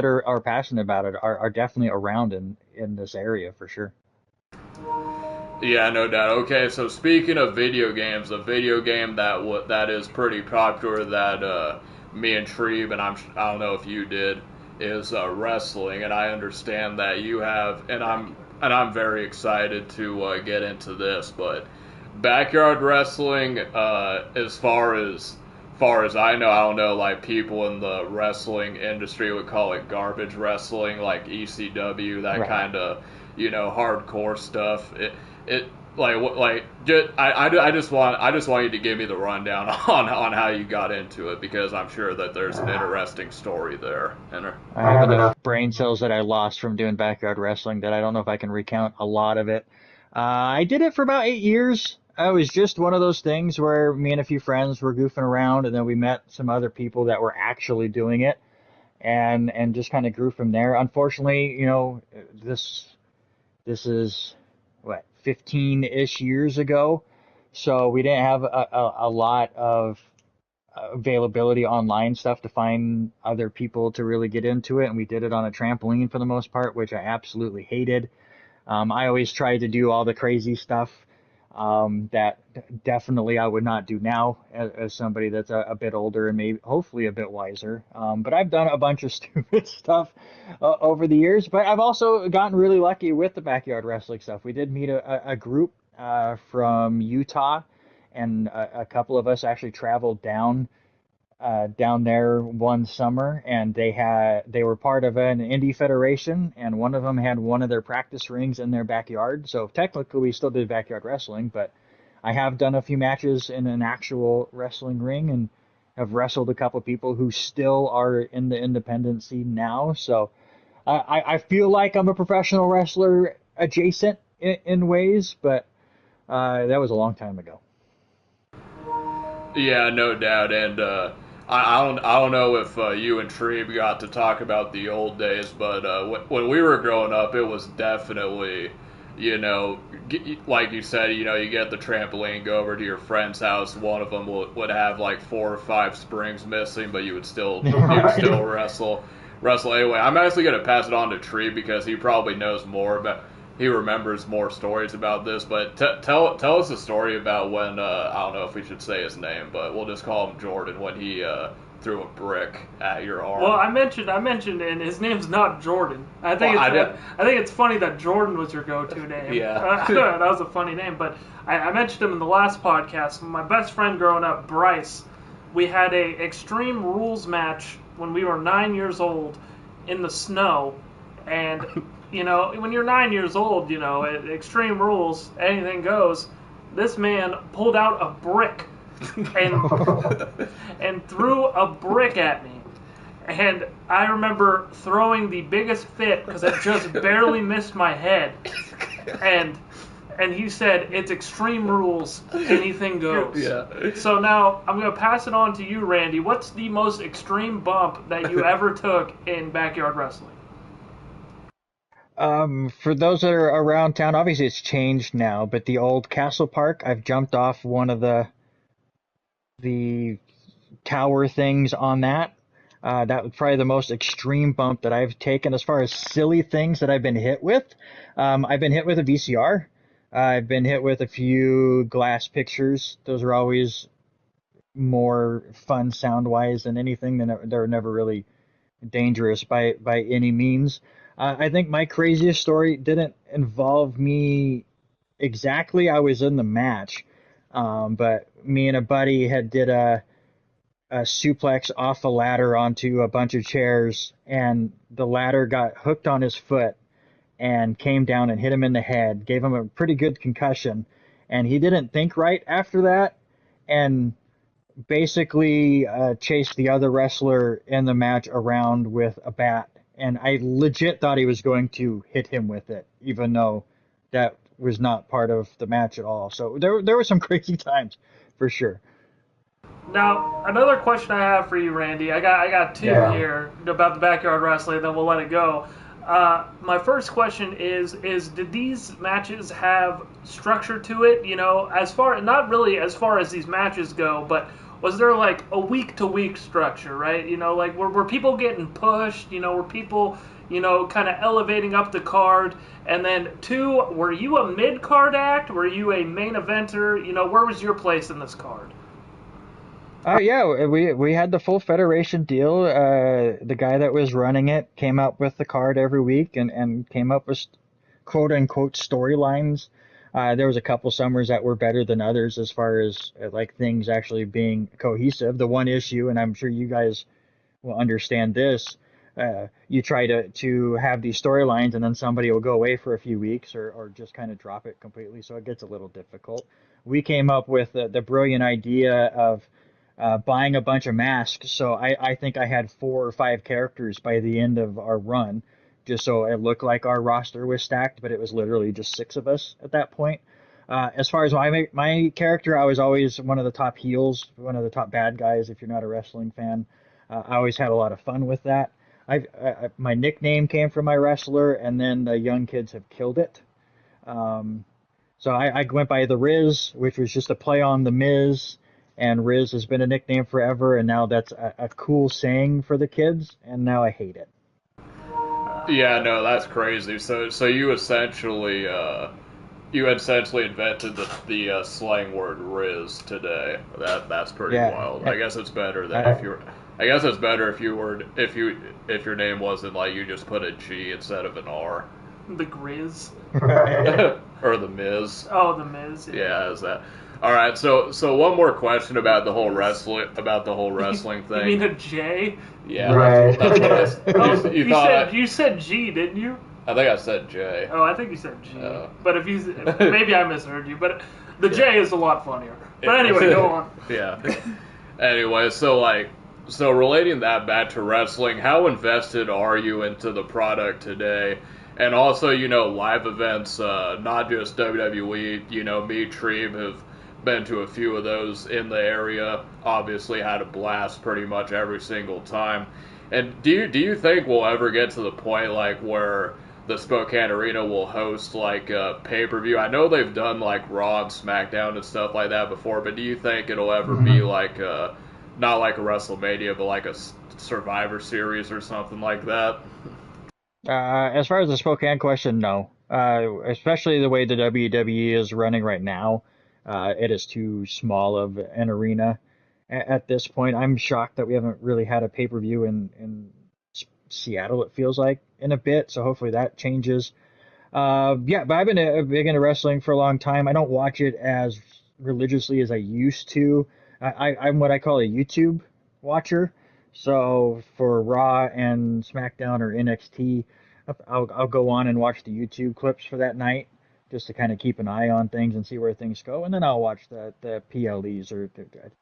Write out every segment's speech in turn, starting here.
that are passionate about it are definitely around in this area for sure. Yeah, no doubt. Okay, so speaking of video games, a video game that is pretty popular that me and Treeb and I don't know if you did is wrestling, and I understand that you have, and I'm very excited to get into this, but backyard wrestling, as far as I don't know, like people in the wrestling industry would call it garbage wrestling, like ECW, that Right. kind of hardcore stuff. It like just, I just want you to give me the rundown on how you got into it, because I'm sure that there's an interesting story there. And I have enough brain cells that I lost from doing backyard wrestling that I don't know if I can recount a lot of it. I did it for about 8 years. It was just one of those things where me and a few friends were goofing around, and then we met some other people that were actually doing it, and just kind of grew from there. Unfortunately, this is what 15-ish years ago, so we didn't have a lot of availability online stuff to find other people to really get into it, and we did it on a trampoline for the most part, which I absolutely hated. I always tried to do all the crazy stuff that definitely I would not do now as somebody that's a bit older and maybe hopefully a bit wiser. But I've done a bunch of stupid stuff over the years. But I've also gotten really lucky with the backyard wrestling stuff. We did meet a group from Utah, and a couple of us actually traveled down there one summer, and they were part of an indie federation, and one of them had one of their practice rings in their backyard. So technically, we still did backyard wrestling, but I have done a few matches in an actual wrestling ring, and have wrestled a couple people who still are in the independent scene now. So I feel like I'm a professional wrestler adjacent in ways, but that was a long time ago. yeah, no doubt. And I don't know if you and Treeb got to talk about the old days, but when we were growing up, it was definitely, you know, like you said, you get the trampoline, go over to your friend's house. One of them would have like 4 or 5 springs missing, but you would still Right. wrestle anyway. I'm actually gonna pass it on to Treeb because he probably knows more about. He remembers more stories about this, but tell us a story about when I don't know if we should say his name, but we'll just call him Jordan, when he threw a brick at your Well, arm. I mentioned, and his name's not Jordan. I Well, think it's I did, I think it's funny that Jordan was your go-to name. yeah. That was a funny name, but I mentioned him in the last podcast. My best friend growing up, Bryce, we had a Extreme Rules match when we were 9 years old in the snow, and when you're 9 years old, Extreme Rules, anything goes. This man pulled out a brick and and threw a brick at me. And I remember throwing the biggest fit because it just barely missed my head. And and he said, "It's Extreme Rules, anything goes." Yeah. So now I'm going to pass it on to you, Randy. What's the most extreme bump that you ever took in backyard wrestling? For those that are around town, obviously it's changed now, but the old Castle Park, I've jumped off one of the tower things on that. That was probably the most extreme bump that I've taken as far as silly things that I've been hit with. I've been hit with a VCR. I've been hit with a few glass pictures. Those are always more fun sound wise than anything. They're never really dangerous by any means. I think my craziest story didn't involve me exactly. I was in the match, but me and a buddy had did a suplex off a ladder onto a bunch of chairs, and the ladder got hooked on his foot and came down and hit him in the head, gave him a pretty good concussion, and he didn't think right after that, and basically chased the other wrestler in the match around with a bat, and I legit thought he was going to hit him with it, even though that was not part of the match at all. So there were some crazy times for sure. Now, another question I have for you, Randy. I got two here about the backyard wrestling, then we'll let it go. My first question is did these matches have structure to it? As far not really as far as these matches go, but was there like a week-to-week structure, right? You know, like were people getting pushed? You know, were people, you know, kind of elevating up the card? And then two, were you a mid-card act? Were you a main eventer? You know, where was your place in this card? Yeah, we had the full federation deal. The guy that was running it came up with the card every week and came up with quote unquote storylines. There was a couple summers that were better than others as far as like things actually being cohesive. The one issue, and I'm sure you guys will understand this, you try to have these storylines and then somebody will go away for a few weeks or just kind of drop it completely, so it gets a little difficult. We came up with the brilliant idea of buying a bunch of masks. So I think I had 4 or 5 characters by the end of our run, just so it looked like our roster was stacked, but it was literally just 6 of us at that point. As far as my character, I was always one of the top heels, one of the top bad guys. If you're not a wrestling fan, I always had a lot of fun with that. My nickname came from my wrestler, and then the young kids have killed it. Um, so I went by the Riz, which was just a play on the Miz, and Riz has been a nickname forever, and now that's a cool saying for the kids, and now I hate it. Yeah, no, that's crazy. So you essentially invented the slang word "riz" today. That's pretty Yeah, wild. I guess it's better than I, if you're. I guess it's better if your name wasn't like you just put a G instead of an R. The Grizz. right. Or the Miz. Oh, the Miz. Yeah, is that? All right. So one more question about the whole wrestling You thing. mean a J? Yeah, Right. that's what Oh, you thought. you said G, didn't you? I think I said J. Oh, I think you said G. Oh. But if you maybe I misheard you. But the J is a lot funnier. But anyway, go on. Yeah. Anyway, so relating that back to wrestling, how invested are you into the product today? And also, live events, not just WWE. Me, Treeb, have been to a few of those in the area. Obviously, had a blast pretty much every single time. And do you think we'll ever get to the point like where the Spokane Arena will host like a pay-per-view? I know they've done like Raw and SmackDown and stuff like that before, but do you think it'll ever be like not like a WrestleMania, but like a Survivor Series or something like that? As far as the Spokane question, no. Especially the way the WWE is running right now, it is too small of an arena at this point. I'm shocked that we haven't really had a pay-per-view in Seattle, it feels like, in a bit. So hopefully that changes. Yeah, but I've been big into wrestling for a long time. I don't watch it as religiously as I used to. I'm what I call a YouTube watcher. So for Raw and SmackDown or NXT, I'll go on and watch the YouTube clips for that night just to kind of keep an eye on things and see where things go. And then I'll watch the PLEs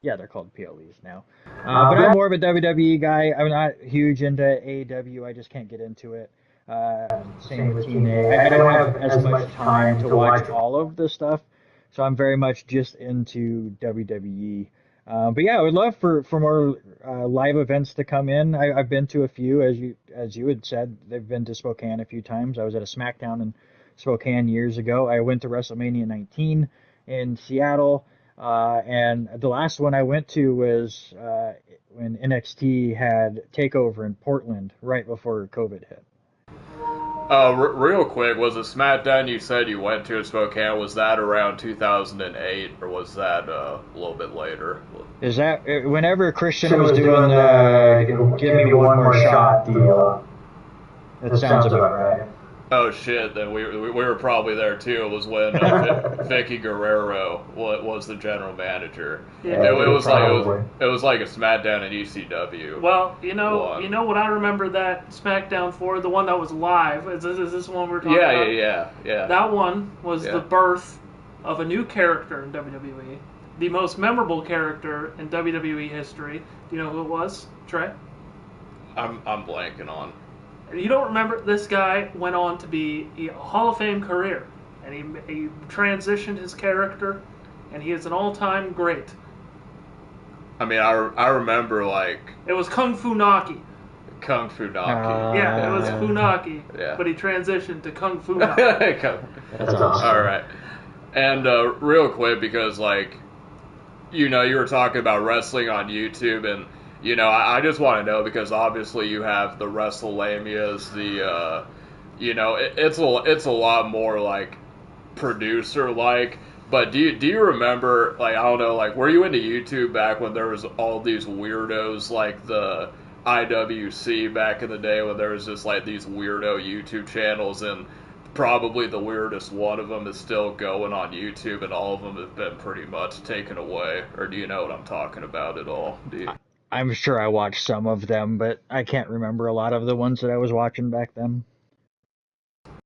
yeah, they're called PLEs now. But I'm more of a WWE guy. I'm not huge into AEW. I just can't get into it. Same with TNA. I don't have as much time to watch all of the stuff, so I'm very much just into WWE. But yeah, I would love for more live events to come in. I've been to a few, as you had said. They've been to Spokane a few times. I was at a SmackDown in Spokane years ago. I went to WrestleMania 19 in Seattle, and the last one I went to was when NXT had Takeover in Portland right before COVID hit. Real quick, was the SmackDown you said you went to in Spokane, was that around 2008, or was that a little bit later? Is that whenever Christian was doing the "Give Me One More Shot" deal? That sounds about right. Oh shit! Then we were probably there too. It was when Vicky Guerrero was the general manager. Yeah, it was like a SmackDown in ECW. Well, you know what I remember that SmackDown for? The one that was live. Is this one we're talking about? Yeah. That one was the birth of a new character in WWE. The most memorable character in WWE history. Do you know who it was, Trey? I'm blanking on. You don't remember? This guy went on to be a Hall of Fame career, and he transitioned his character, and he is an all-time great. I mean, I remember like it was Kung Fu Naki. Kung Fu Naki. Yeah, it was Funaki, but he transitioned to Kung Fu Naki. That's awesome. All right, and real quick, because like you were talking about wrestling on YouTube, and I just want to know because obviously you have the WrestleLamias, it's a lot more like producer like. But do you remember, like, I don't know, like, were you into YouTube back when there was all these weirdos like the IWC back in the day when there was just like these weirdo YouTube channels, and probably the weirdest one of them is still going on YouTube, and all of them have been pretty much taken away? Or do you know what I'm talking about at all? Do you? I'm sure I watched some of them, but I can't remember a lot of the ones that I was watching back then.